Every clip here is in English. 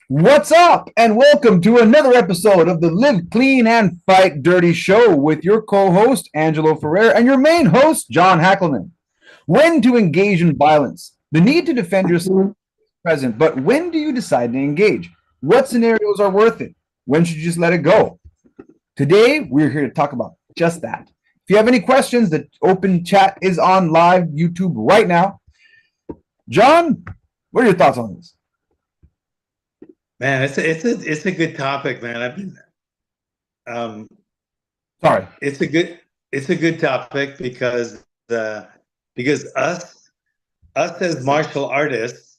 What's up? And welcome to another episode of the Live Clean and Fight Dirty show with your co host, Angelo Ferrer, and your main host, John Hackleman. When to engage in violence? The need to defend yourself is present, but when do you decide to engage? What scenarios are worth it? When should you just let it go? Today, we're here to talk about just that. If you have any questions, the open chat is on live YouTube right now. John, what are your thoughts on this? Man, it's a good topic, man. I've been um Sorry. it's a good topic because us as martial artists,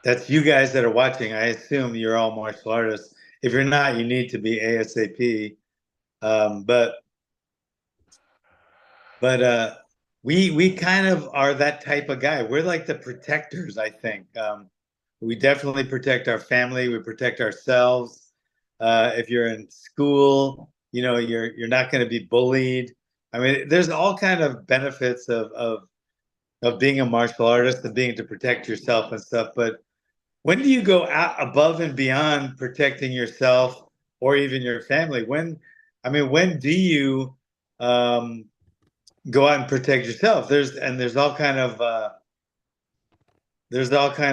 that's you guys that are watching. I assume you're all martial artists. If you're not, you need to be ASAP. But we kind of are that type of guy. We're like the protectors, I think. We definitely protect our family. We protect ourselves. If you're in school, you're not going to be bullied. I mean, there's all kind of benefits of being a martial artist and being to protect yourself and stuff. But when do you go out above and beyond protecting yourself or even your family? When do you um, go out and protect yourself? There's all kind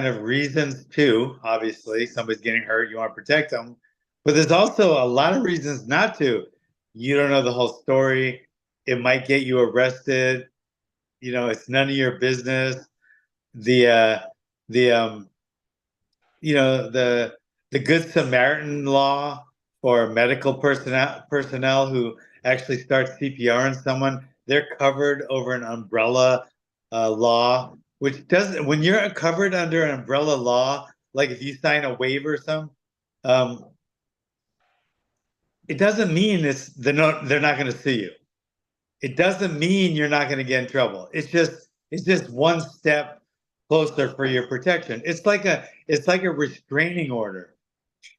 of reasons too. Obviously, somebody's getting hurt, you want to protect them, but there's also a lot of reasons not to. You don't know the whole story. It might get you arrested. It's none of your business. The the the Good Samaritan law for medical personnel who actually start CPR on someone, they're covered over an umbrella law, which doesn't. When you're covered under an umbrella law, like if you sign a waiver or something, um, it doesn't mean they're not going to sue you. It doesn't mean you're not going to get in trouble. It's just one step closer for your protection. It's like a restraining order.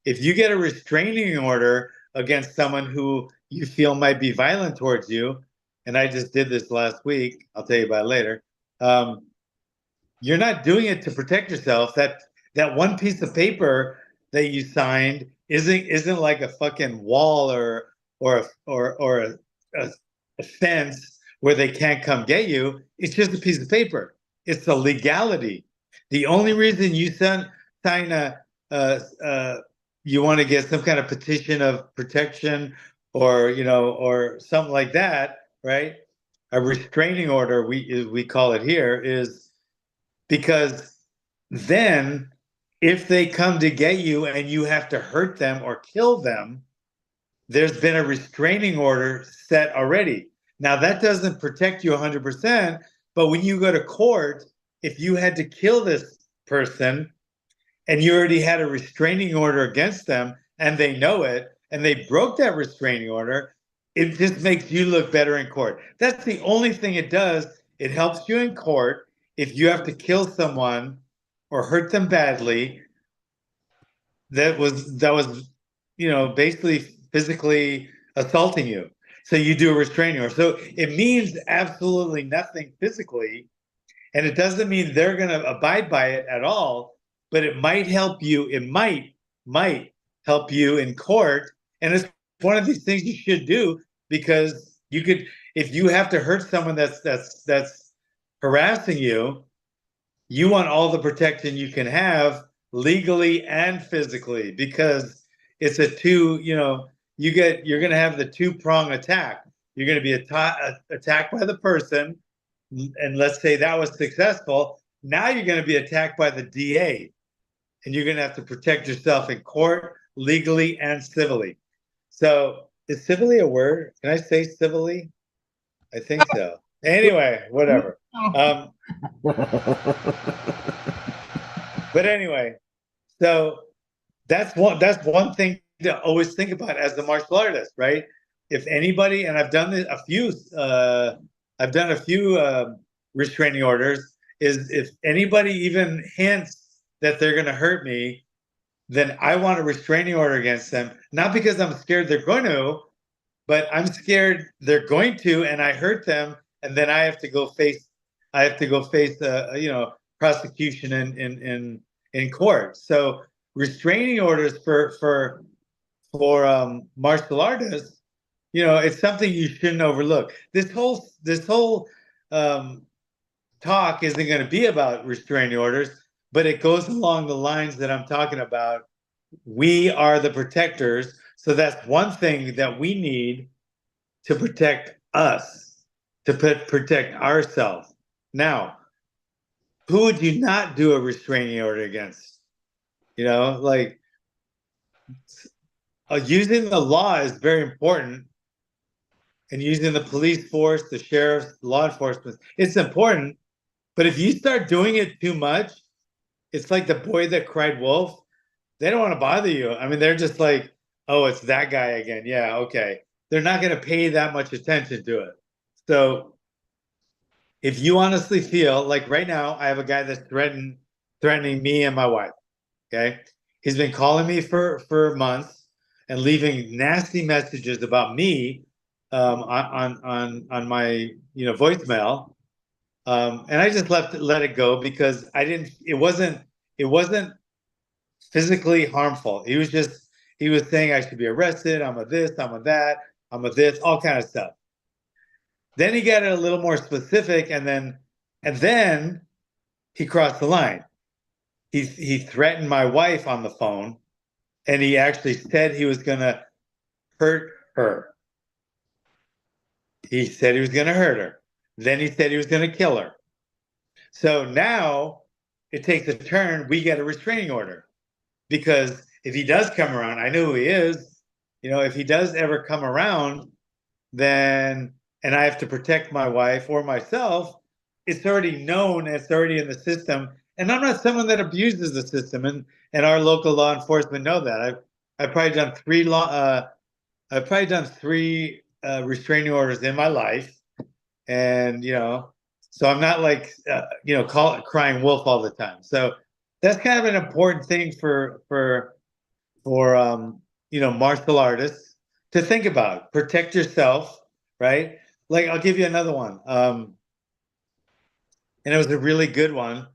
If you get a restraining order against someone who you feel might be violent towards you, and I just did this last week, I'll tell you about it later. Um, you're not doing it to protect yourself. That one piece of paper that you signed isn't like a fucking wall or a fence where they can't come get you. It's just a piece of paper. It's a legality. The only reason you sign a you want to get some kind of petition of protection or something like that, right? A restraining order, we call it here, is because then if they come to get you and you have to hurt them or kill them, there's been a restraining order set already. Now, that doesn't protect you 100%, but when you go to court, if you had to kill this person and you already had a restraining order against them and they know it and they broke that restraining order, it just makes you look better in court. That's the only thing it does. It helps you in court if you have to kill someone or hurt them badly. That was basically physically assaulting you. So you do a restraining order. So it means absolutely nothing physically, and it doesn't mean they're going to abide by it at all, but it might help you. It might help you in court, and it's one of these things you should do because you could, if you have to hurt someone that's harassing you, you want all the protection you can have legally and physically because it's a two, you're going to have the two-prong attack. You're going to be attacked by the person, and let's say that was successful. Now you're going to be attacked by the DA, and you're going to have to protect yourself in court legally and civilly. So is civilly a word? Can I say civilly? I think so. Anyway, whatever. But anyway, so that's one thing to always think about as a martial artist, right? If anybody, and I've done a few restraining orders, is if anybody even hints that they're going to hurt me, then I want a restraining order against them, not because I'm scared they're going to, but I'm scared they're going to, and I hurt them, and then I have to go face prosecution in court. So restraining orders for martial artists, it's something you shouldn't overlook. This whole talk isn't going to be about restraining orders, but it goes along the lines that I'm talking about. We are the protectors, so that's one thing that we need to protect us, to protect ourselves. Now, who would you not do a restraining order against? Like using the law is very important, and using the police force, the sheriffs, law enforcement, it's important. But if you start doing it too much, it's like the boy that cried wolf. They don't want to bother you. I mean, they're just like, oh, it's that guy again. Yeah, okay. They're not going to pay that much attention to it. So if you honestly feel like right now, I have a guy that's threatening me and my wife. Okay. He's been calling me for months and leaving nasty messages about me on my voicemail. And I just let it go because it wasn't physically harmful. He was saying I should be arrested. I'm a this, I'm a that, I'm a this, all kind of stuff. Then he got a little more specific, and then he crossed the line. He threatened my wife on the phone, and he actually said he was going to hurt her. He said he was going to hurt her. Then he said he was going to kill her. So now it takes a turn. We get a restraining order because if he does come around, I know who he is. If he does ever come around, then, and I have to protect my wife or myself, it's already known, it's already in the system. And I'm not someone that abuses the system, and our local law enforcement know that. I've probably done three restraining orders in my life, and so I'm not like crying wolf all the time. So that's kind of an important thing for martial artists to think about. Protect yourself, right? Like I'll give you another one, and it was a really good one.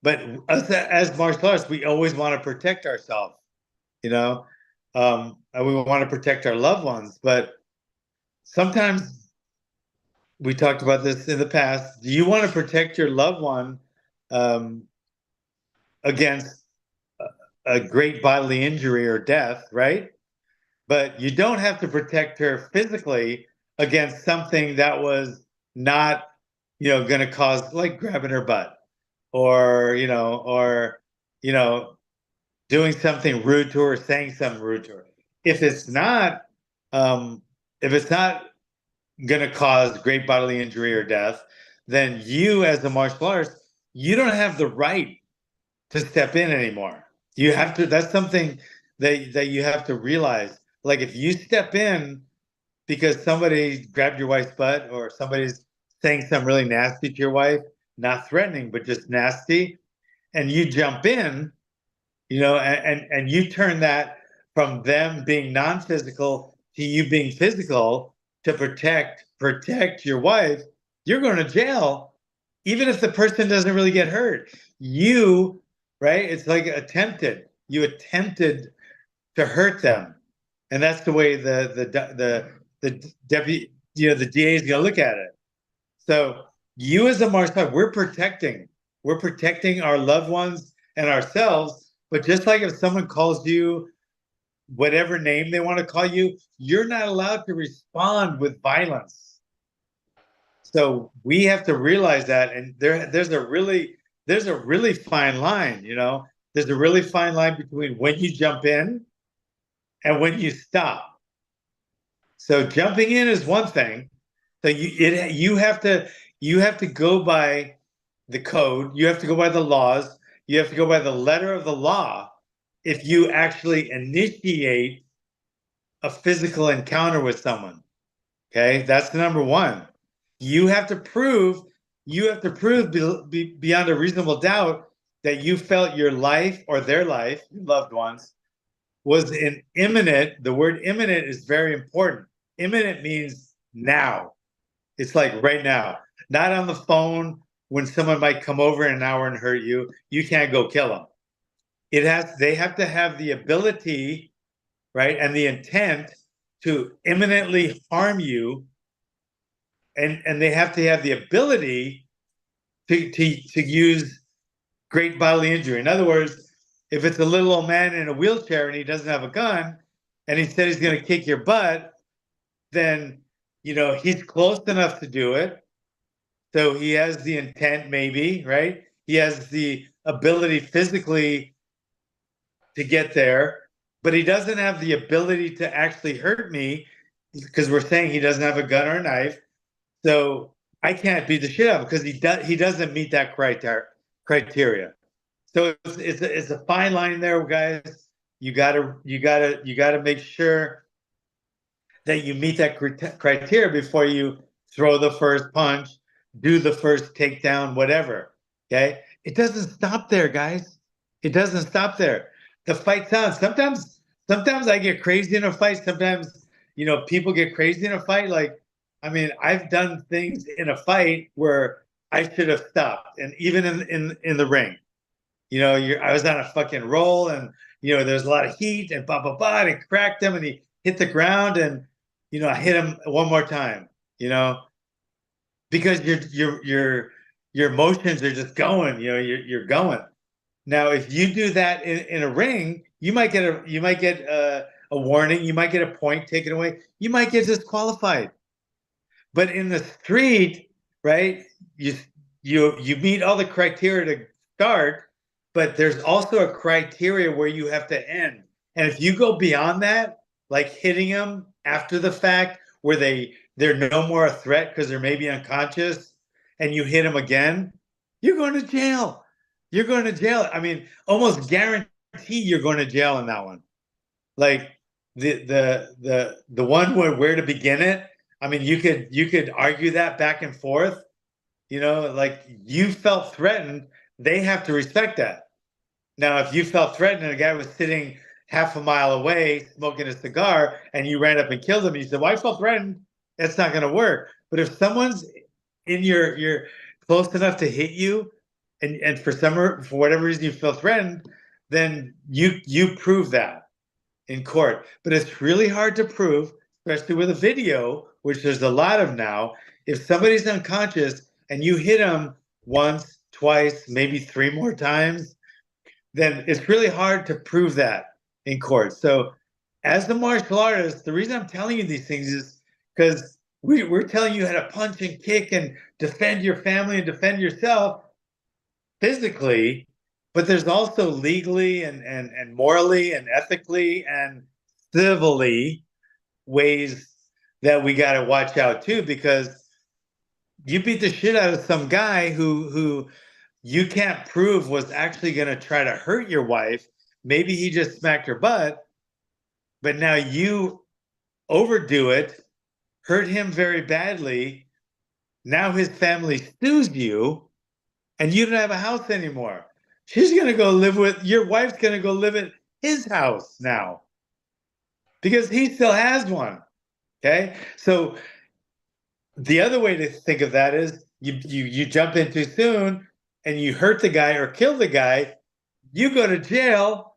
But us as martial artists, we always want to protect ourselves, and we want to protect our loved ones. But sometimes we talked about this in the past. Do you want to protect your loved one against a great bodily injury or death, right? But you don't have to protect her physically against something that was not, going to cause, like grabbing her butt or doing something rude to her, saying something rude to her. If it's not, going to cause great bodily injury or death, then you, as a martial artist, you don't have the right to step in anymore. You have to. That's something that you have to realize. Like if you step in because somebody grabbed your wife's butt or somebody's saying something really nasty to your wife, not threatening, but just nasty, and you jump in, and you turn that from them being non-physical to you being physical to protect your wife, you're going to jail, even if the person doesn't really get hurt. Right? It's like you attempted to hurt them. And that's the way the deputy, the DA is going to look at it. So you as a martial artist, we're protecting our loved ones and ourselves. But just like if someone calls you whatever name they want to call you, you're not allowed to respond with violence. So we have to realize that, and there's a really fine line, There's a really fine line between when you jump in and when you stop. So jumping in is one thing. So you have to go by the code. You have to go by the laws. You have to go by the letter of the law if you actually initiate a physical encounter with someone. Okay, that's the number one. You have to prove beyond a reasonable doubt that you felt your life or their life, your loved ones, was in imminent. The word imminent is very important. Imminent means now. It's like right now, not on the phone when someone might come over in an hour and hurt you. You can't go kill them. they have to have the ability, right, and the intent to imminently harm you, and they have to have the ability to use great bodily injury. In other words, if it's a little old man in a wheelchair and he doesn't have a gun, and he said he's going to kick your butt, then he's close enough to do it. So he has the intent, maybe, right? He has the ability physically to get there, but he doesn't have the ability to actually hurt me because we're saying he doesn't have a gun or a knife. So I can't beat the shit out of him because he doesn't meet that criteria. So it's a fine line there, guys. You gotta make sure that you meet that criteria before you throw the first punch, do the first takedown, whatever. Okay, it doesn't stop there, guys. It doesn't stop there. The fight's on. Sometimes I get crazy in a fight. Sometimes people get crazy in a fight. Like, I mean, I've done things in a fight where I should have stopped, and even in the ring, I was on a fucking roll, and there's a lot of heat, and blah blah blah, and it cracked him, and he hit the ground, and I hit him one more time, because your emotions are just going, you're going. Now, if you do that in a ring, you might get a warning, you might get a point taken away, you might get disqualified. But in the street, right, you meet all the criteria to start, but there's also a criteria where you have to end. And if you go beyond that, like hitting them after the fact, where they're no more a threat because they're maybe unconscious, and you hit them again, you're going to jail. You're going to jail. I mean, almost guarantee you're going to jail in that one. Like the one where to begin it. I mean, you could argue that back and forth. Like, you felt threatened, they have to respect that. Now, if you felt threatened and a guy was sitting half a mile away smoking a cigar and you ran up and killed him, and you said, "Well, I felt threatened," that's not going to work. But if someone's in your close enough to hit you, and for whatever reason you feel threatened, then you prove that in court. But it's really hard to prove, especially with a video, which there's a lot of now. If somebody's unconscious and you hit them once, twice, maybe 3 more times, then it's really hard to prove that in court. So as a martial artist, the reason I'm telling you these things is because we're telling you how to punch and kick and defend your family and defend yourself physically, but there's also legally and morally and ethically and civilly ways that we got to watch out too, because you beat the shit out of some guy who you can't prove was actually going to try to hurt your wife. Maybe he just smacked her butt, but now you overdo it, hurt him very badly. Now his family sues you, and you don't have a house anymore. She's going to go live your wife's going to go live at his house now because he still has one. Okay. So the other way to think of that is you jump in too soon and you hurt the guy or kill the guy, you go to jail.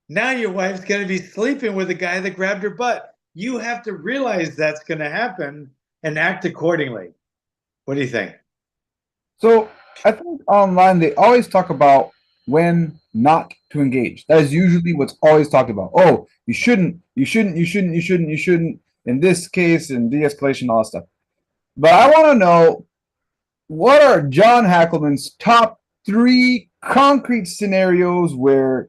Now your wife's going to be sleeping with the guy that grabbed her butt. You have to realize that's going to happen and act accordingly. What do you think? So I think online they always talk about when not to engage. That is usually what's always talked about. Oh, you shouldn't. In this case, in de-escalation, all that stuff. But I want to know, what are John Hackelman's top 3 concrete scenarios where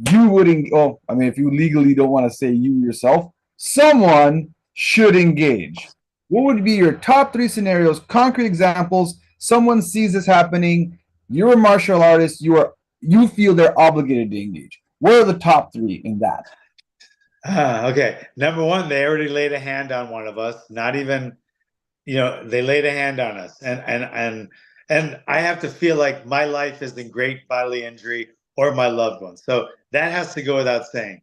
you wouldn't? Oh, I mean, if you legally don't want to say you yourself, someone should engage. What would be your top 3 scenarios, concrete examples? Someone sees this happening. You're a martial artist. You feel they're obligated to engage. What are the top 3 in that? Okay. Number 1, they already laid a hand on one of us. Not even, they laid a hand on us, and I have to feel like my life is in great bodily injury or my loved one. So that has to go without saying.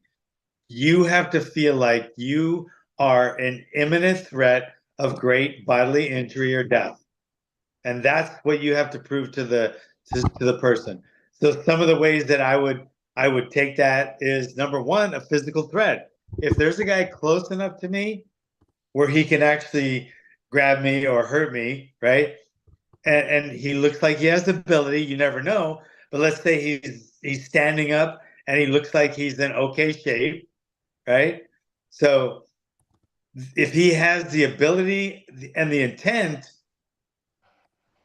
You have to feel like you are an imminent threat of great bodily injury or death. And that's what you have to prove to the person. So some of the ways that I I would take that as number one, a physical threat. If there's a guy close enough to me where he can actually grab me or hurt me, right? And he looks like he has the ability, you never know. But let's say he's standing up and he looks like he's in okay shape, right? So if he has the ability and the intent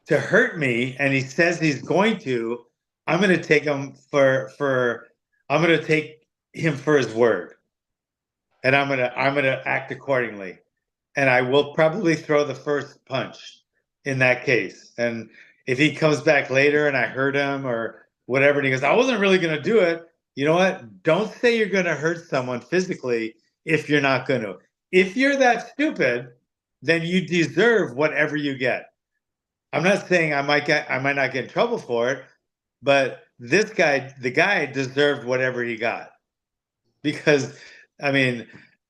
to hurt me and he says he's going to, I'm going to take him for I'm going to take him for his word. And I'm going to act accordingly. And I will probably throw the first punch in that case. And if he comes back later and I hurt him or whatever, and he goes, I wasn't really going to do it. You know what? Don't say you're going to hurt someone physically if you're not going to. If you're that stupid, then you deserve whatever you get. I'm not saying I might not get in trouble for it, but this guy, the guy deserved whatever he got. Because I mean,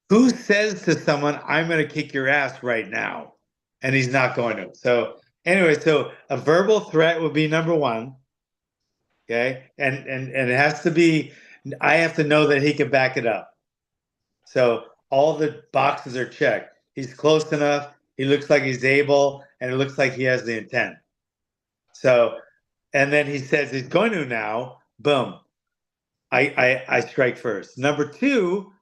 who says to someone, I'm going to kick your ass right now? And he's not going to. So anyway, so a verbal threat would be number one. Okay. And it has to be, I have to know that he can back it up. So all the boxes are checked. He's close enough. He looks like he's able, and it looks like he has the intent. So, and then he says he's going to now, boom. I strike first. Number two,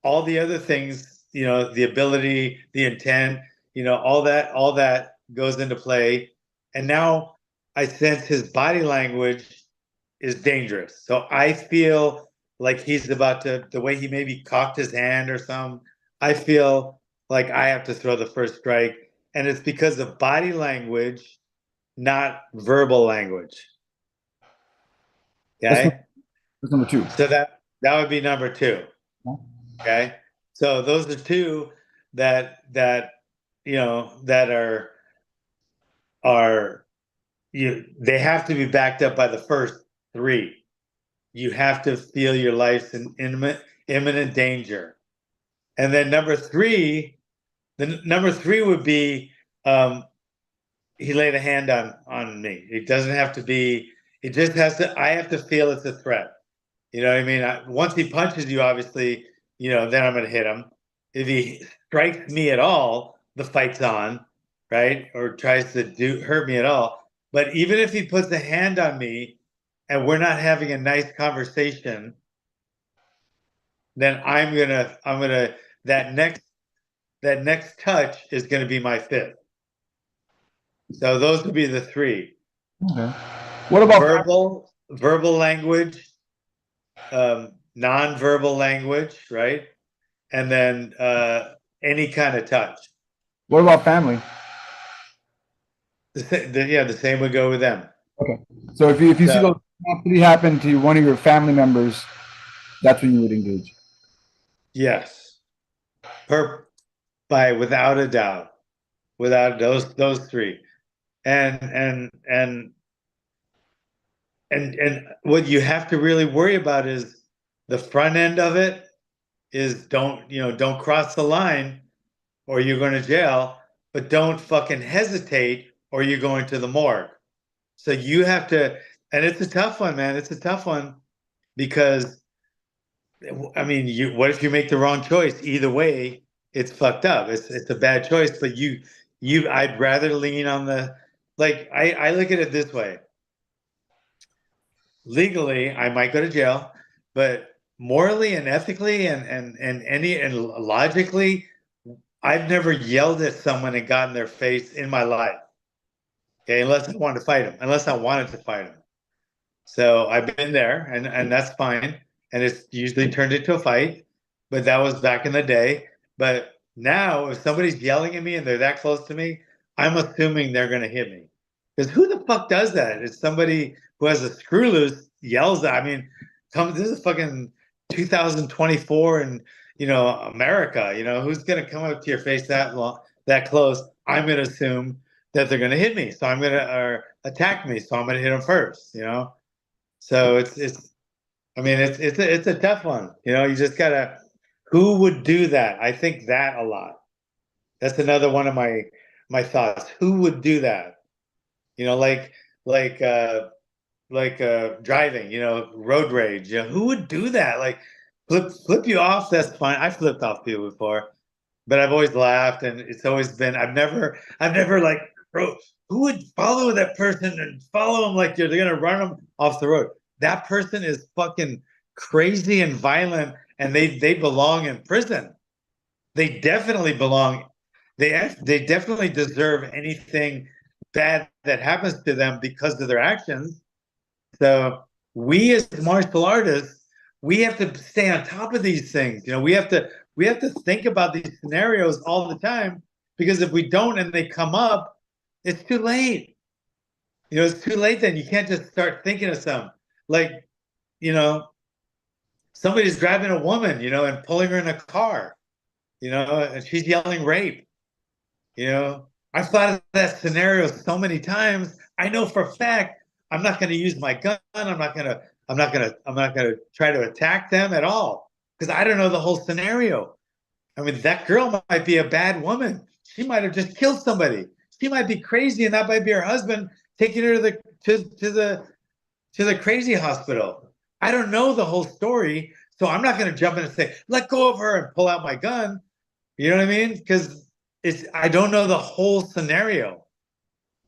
all the other things, the ability, the intent, all that goes into play. And now I sense his body language is dangerous. So I feel like he's about to, the way he maybe cocked his hand or something, I feel like I have to throw the first strike. And it's because of body language, not verbal language. Okay. That's number two. So that would be number two. Okay. So those are two that are they have to be backed up by the first three. You have to feel your life's in imminent danger. And then number three would be he laid a hand on me. It doesn't have to be, it just has to, I have to feel it's a threat. You know what I mean? Once he punches you, obviously, then I'm going to hit him. If he strikes me at all, the fight's on, right? Or tries to hurt me at all. But even if he puts a hand on me and we're not having a nice conversation, then that next touch is going to be my fifth. So those would be the three. Okay. What about verbal language, non-verbal language, right? And then any kind of touch. What about family? The same would go with them. Okay. So if you see those actually happen to one of your family members, that's when you would engage. Yes. Without a doubt. Without those three. And what you have to really worry about is the front end of it is don't cross the line or you're going to jail, but don't fucking hesitate or you're going to the morgue. So you have to, and it's a tough one, man. It's a tough one because, I mean, what if you make the wrong choice? Either way, it's fucked up. It's a bad choice, but I'd rather lean on I look at it this way. Legally, I might go to jail, but morally and ethically and logically, I've never yelled at someone and gotten their face in my life. Okay, unless I wanted to fight him. So I've been there, and that's fine. And it's usually turned into a fight, but that was back in the day. But now, if somebody's yelling at me and they're that close to me, I'm assuming they're going to hit me. Because who the fuck does that? It's somebody who has a screw loose yells at. I mean, this is fucking 2024 and America. Who's going to come up to your face that close? I'm going to assume that they're going to hit me, so I'm going to attack me, so I'm going to hit them first. So it's a tough one. You just gotta. Who would do that? I think that a lot. That's another one of my thoughts. Who would do that? driving, road rage. Who would do that? Like flip you off, that's fine. I flipped off people before, but I've always laughed, and it's always been I've never like, bro, who would follow that person and follow them like they're gonna run them off the road? That person is fucking crazy and violent, and they belong in prison. They definitely belong. They definitely deserve anything bad that happens to them because of their actions. So we as martial artists, we have to stay on top of these things. We have to think about these scenarios all the time, because if we don't and they come up, it's too late. It's too late then. You can't just start thinking of some, like, you know, somebody's grabbing a woman, and pulling her in a car, and she's yelling rape. I've thought of that scenario so many times. I know for a fact I'm not going to use my gun. I'm not going to try to attack them at all, because I don't know the whole scenario. I mean, that girl might be a bad woman. She might have just killed somebody. She might be crazy, and that might be her husband taking her to the crazy hospital. I don't know the whole story, so I'm not going to jump in and say, "Let go of her," and pull out my gun. You know what I mean? Because I don't know the whole scenario.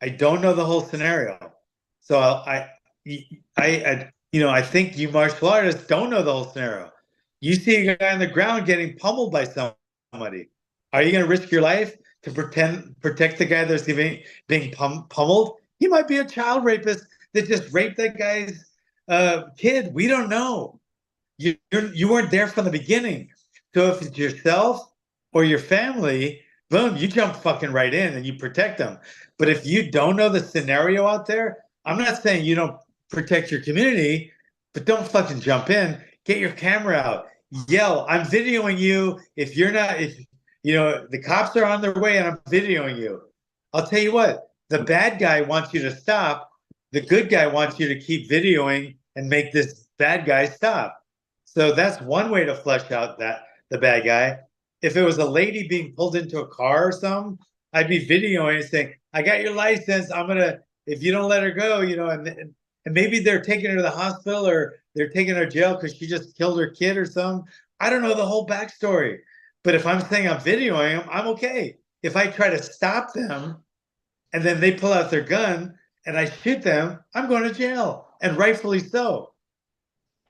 I don't know the whole scenario. So I think you martial artists don't know the whole scenario. You see a guy on the ground getting pummeled by somebody. Are you going to risk your life to protect the guy that's being pummeled? He might be a child rapist that just raped that guy's kid. We don't know. You weren't there from the beginning. So if it's yourself or your family, boom, you jump fucking right in and you protect them. But if you don't know the scenario out there, I'm not saying you don't protect your community, but don't fucking jump in. Get your camera out. Yell, I'm videoing you. If the cops are on their way and I'm videoing you, I'll tell you what, the bad guy wants you to stop. The good guy wants you to keep videoing and make this bad guy stop. So that's one way to flesh out the bad guy. If it was a lady being pulled into a car or something, I'd be videoing and saying, I got your license. If you don't let her go, and maybe they're taking her to the hospital or they're taking her to jail because she just killed her kid or something. I don't know the whole backstory. But if I'm saying I'm videoing them, I'm okay. If I try to stop them and then they pull out their gun and I shoot them, I'm going to jail, and rightfully so.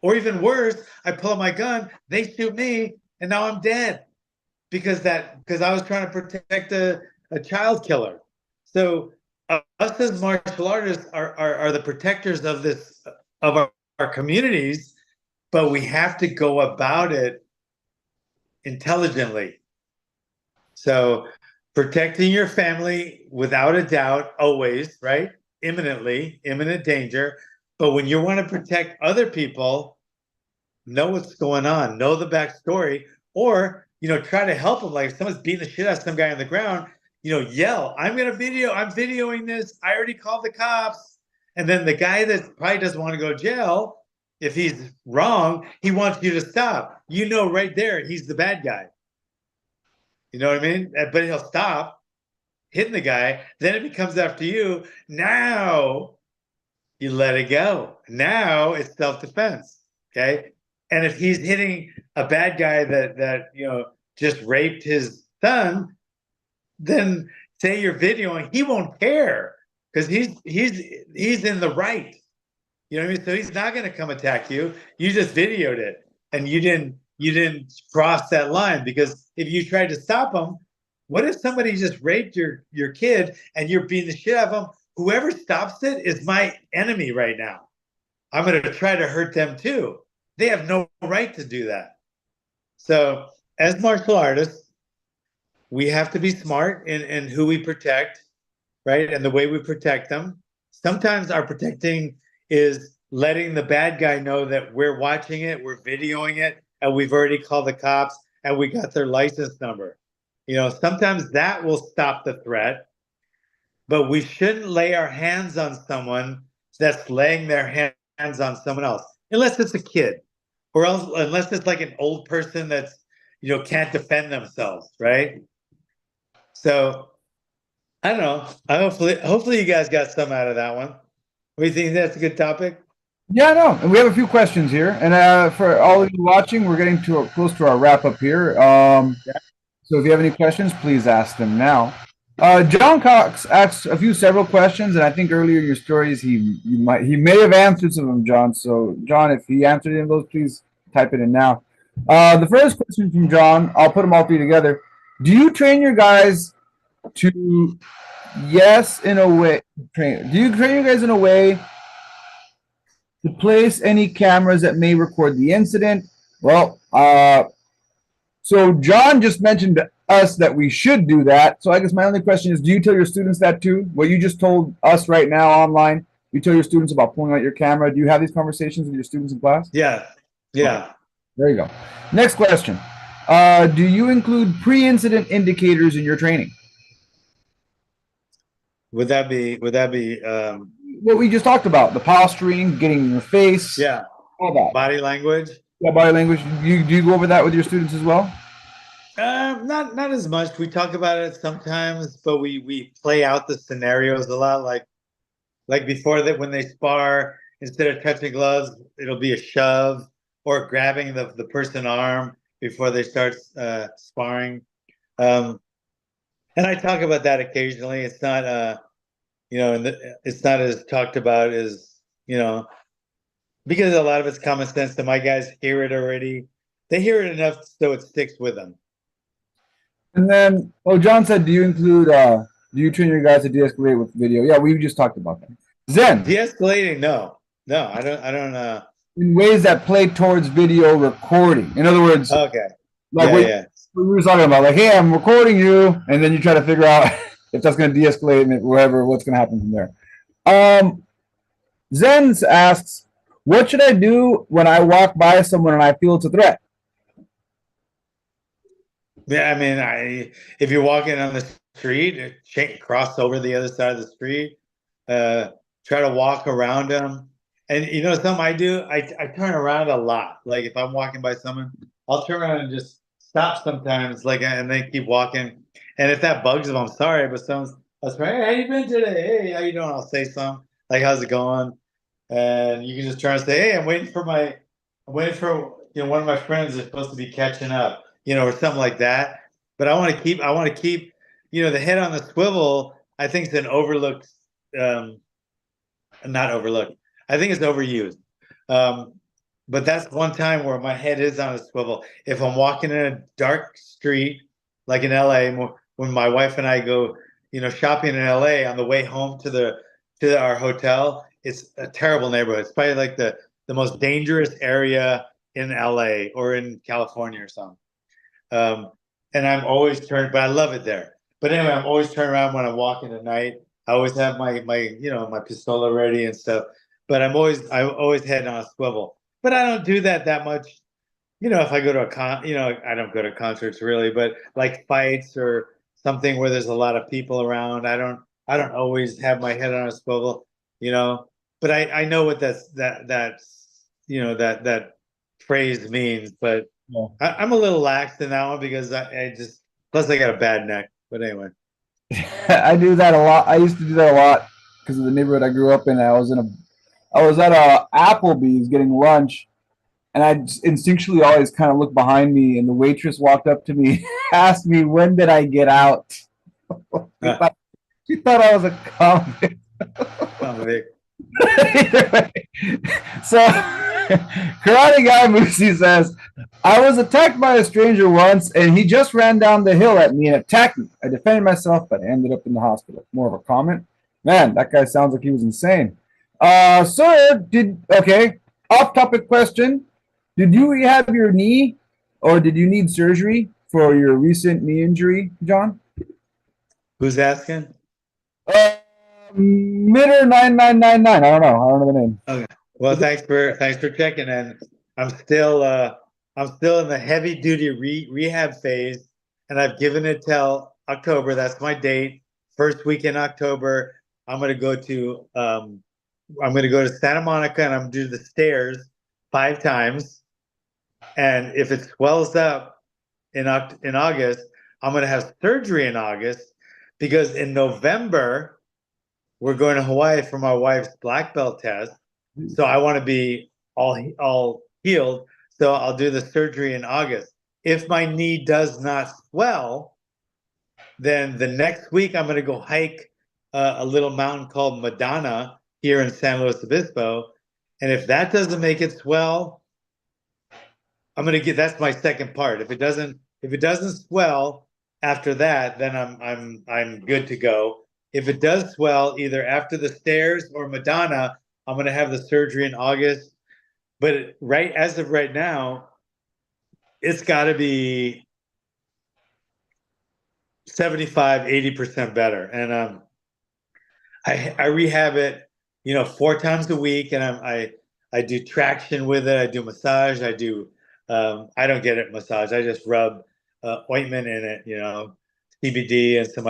Or even worse, I pull out my gun, they shoot me, and now I'm dead because I was trying to protect a child killer. So us as martial artists are the protectors of our communities, but we have to go about it intelligently. So protecting your family without a doubt, always, right? Imminent danger. But when you want to protect other people, know what's going on, know the backstory, or try to help them. Like if someone's beating the shit out of some guy on the ground, yell, I'm videoing this. I already called the cops. And then the guy that probably doesn't want to go to jail, if he's wrong, he wants you to stop. Right there, he's the bad guy. You know what I mean? But he'll stop hitting the guy. Then it becomes after you. Now you let it go. Now it's self-defense. Okay. And if he's hitting a bad guy that just raped his son, then say you're videoing, he won't care because he's in the right. You know what I mean? So he's not going to come attack you. You just videoed it, and you didn't cross that line, because if you tried to stop him, what if somebody just raped your kid and you're beating the shit out of them? Whoever stops it is my enemy right now. I'm going to try to hurt them too. They have no right to do that. So as martial artists, we have to be smart in who we protect, right? And the way we protect them. Sometimes our protecting is letting the bad guy know that we're watching it, we're videoing it, and we've already called the cops and we got their license number. Sometimes that will stop the threat, but we shouldn't lay our hands on someone that's laying their hands on someone else, unless it's a kid, or else unless it's like an old person that's can't defend themselves, right? So I don't know. Hopefully you guys got some out of that one. What do you think? That's a good topic. Yeah, no, and we have a few questions here, and for all of you watching, we're getting to close to our wrap up here. Yeah. So if you have any questions, please ask them now. John Cox asked a few several questions, and I think earlier in your stories he may have answered some of them, John. So John, if he answered any of those, please type it in now. The first question from John, I'll put them all three together. Do you train your guys to yes in a way train? Do you train your guys in a way to place any cameras that may record the incident? Well, so John just mentioned to us that we should do that. So I guess my only question is, do you tell your students that too? What you just told us right now online, you tell your students about pulling out your camera. Do you have these conversations with your students in class? Yeah. Okay, Yeah. there you go. Next question. Do you include pre-incident indicators in your training? Would that be What we just talked about, the posturing, getting in your face, yeah, all that. body language? Yeah, body language. Do you go over that with your students as well? Not as much. We talk about it sometimes, but we play out the scenarios a lot. Like before that, when they spar, instead of touching gloves, it'll be a shove or grabbing the person arm before they start sparring. Um, and I talk about that occasionally. It's not it's not as talked about as because a lot of it's common sense. So my guys hear it already. They hear it enough so it sticks with them. And then, oh, John said, do you train your guys to de-escalate with video? Yeah, we just talked about that. Zen, De-escalating, no, I don't. in ways that play towards video recording. In other words, Okay, like yeah, what yeah. we were talking about, like, hey, I'm recording you, and then you try to figure out if that's going to de-escalate and whatever, what's going to happen from there. Um, Zen asks, what should I do when I walk by someone and I feel it's a threat? Yeah, I mean, if you're walking on the street, cross over the other side of the street. Uh, Try to walk around them. And something I do, I turn around a lot. Like if I'm walking by someone, I'll turn around and just stop sometimes, like, and then keep walking. And if that bugs them, I'm sorry, but I was like, hey, how you been today? Hey, how you doing? I'll say something like, how's it going? And you can just try to say, hey, I'm waiting for one of my friends is supposed to be catching up, or something like that. But I want to keep, the head on the swivel. I think it's an overlooked, um, not overlooked. I think it's overused. Um, but that's one time where my head is on a swivel. If I'm walking in a dark street, like in LA, when my wife and I go, shopping in LA on the way home to our hotel, it's a terrible neighborhood. It's probably like the most dangerous area in LA or in California or something. Um, and I'm always turned, but I love it there. But anyway, I'm always turning around when I'm walking at night. I always have my pistola ready and stuff. But I always head on a swivel. But I don't do that much. If I go to I don't go to concerts really, but like fights or something where there's a lot of people around, I don't always have my head on a swivel, you know. But I know what that phrase means, but Yeah. I'm a little lax in that one because I just plus I got a bad neck. But anyway, I do that a lot. I used to do that a lot because of the neighborhood I grew up in. I was at a Applebee's getting lunch, and I instinctually always kind of looked behind me, and the waitress walked up to me, asked me when did I get out. she, uh, thought, she thought I was a convict. convict. Either way. So, Karate Guy Moosey says, I was attacked by a stranger once, and he just ran down the hill at me and attacked me. I defended myself, but ended up in the hospital. More of a comment. Man, that guy sounds like he was insane. Sir, okay, off topic question. Did you have your knee or did you need surgery for your recent knee injury, John? Who's asking? Uh, Mitter 9999. I don't know the name. Okay. Well, thanks for checking in. I'm still in the heavy duty rehab phase, and I've given it till October. That's my date. First week in October, I'm gonna go to Santa Monica, and I'm gonna do the stairs 5 times. And if it swells up in August, I'm gonna have surgery in August because in November we're going to Hawaii for my wife's black belt test. So I want to be all healed. So I'll do the surgery in August. If my knee does not swell, then the next week I'm going to go hike a little mountain called Madonna here in San Luis Obispo. And if that doesn't make it swell, I'm going to get, that's my second part. If it doesn't swell after that, then I'm good to go. If it does swell either after the stairs or Madonna, I'm going to have the surgery in August. But as of right now, it's got to be 75, 80% better. And I rehab it, 4 times a week, and I do traction with it. I do massage. I don't get it massage. I just rub ointment in it, CBD and some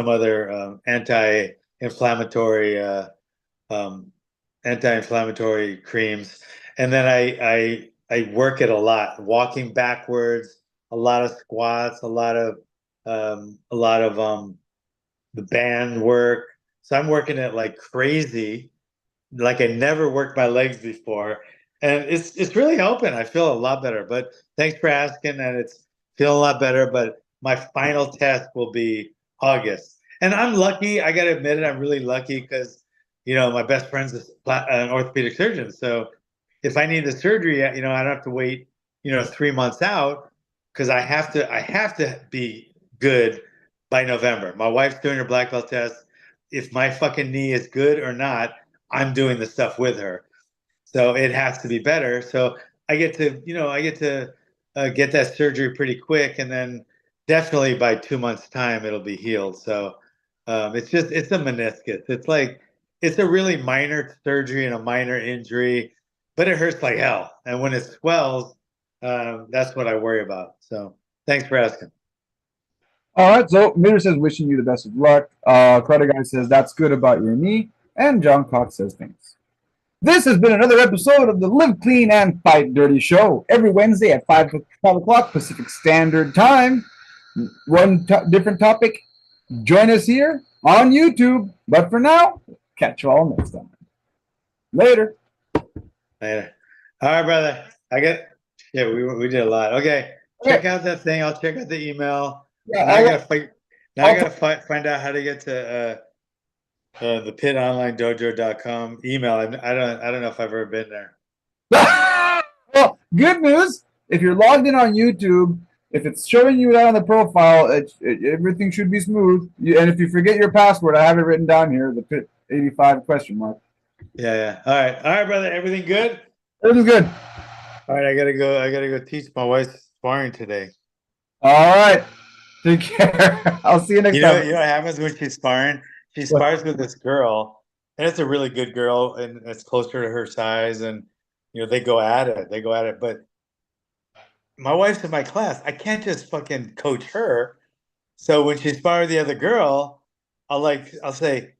other um, anti-inflammatory creams, and then I work it a lot, walking backwards, a lot of squats, a lot of the band work. So I'm working it like crazy, like I never worked my legs before, and it's really helping. I feel a lot better. But thanks for asking, and it's feeling a lot better. But my final test will be August, and I'm lucky. I got to admit it, I'm really lucky because my best friend's an orthopedic surgeon. So if I need the surgery, I don't have to wait 3 months out because I have to be good by November. My wife's doing her black belt test. If my fucking knee is good or not, I'm doing the stuff with her. So it has to be better. So I get to get that surgery pretty quick, and then definitely by 2 months' time it'll be healed. So it's a meniscus. It's a really minor surgery and a minor injury, but it hurts like hell. And when it swells, that's what I worry about. So thanks for asking. All right, so Mitter says, wishing you the best of luck. Carter Guy says, that's good about your knee. And John Cox says, thanks. This has been another episode of the Live Clean and Fight Dirty Show. Every Wednesday at 5 o'clock Pacific Standard Time. One different topic. Join us here on YouTube. But for now, catch you all next time. Later. Later. All right, brother. We did a lot. Okay. Check out that thing. I'll check out the email. Yeah, I gotta find out how to get to the pitonlinedojo.com email. I don't know if I've ever been there. Well, good news. If you're logged in on YouTube, if it's showing you that on the profile, everything should be smooth. And if you forget your password, I have it written down here, the Pit 85 question mark. Yeah. All right, brother. Everything good? Everything's good. All right, I gotta go teach my wife sparring today. All right. Take care. I'll see you next time. You know what happens when she's sparring? She spars with this girl, and it's a really good girl, and it's closer to her size, and they go at it. But my wife's in my class. I can't just fucking coach her. So when she spars the other girl, I'll say,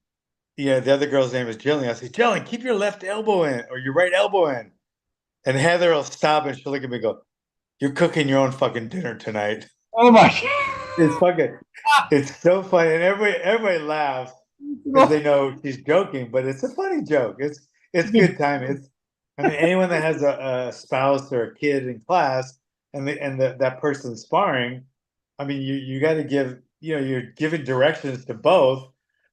the other girl's name is Jillian. I'll say, Jillian, keep your left elbow in or your right elbow in. And Heather will stop and she'll look at me and go, you're cooking your own fucking dinner tonight. Oh my God. It's so funny. And everybody laughs because they know she's joking, but it's a funny joke. It's good time. Anyone that has a spouse or a kid in class and that person's sparring, you got to give, you're giving directions to both,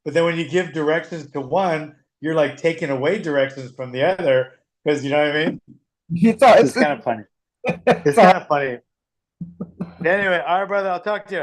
but then when you give directions to one, you're like taking away directions from the other because you know what I mean? It's kind of funny. It's kind of funny. Anyway, all right, brother, I'll talk to you.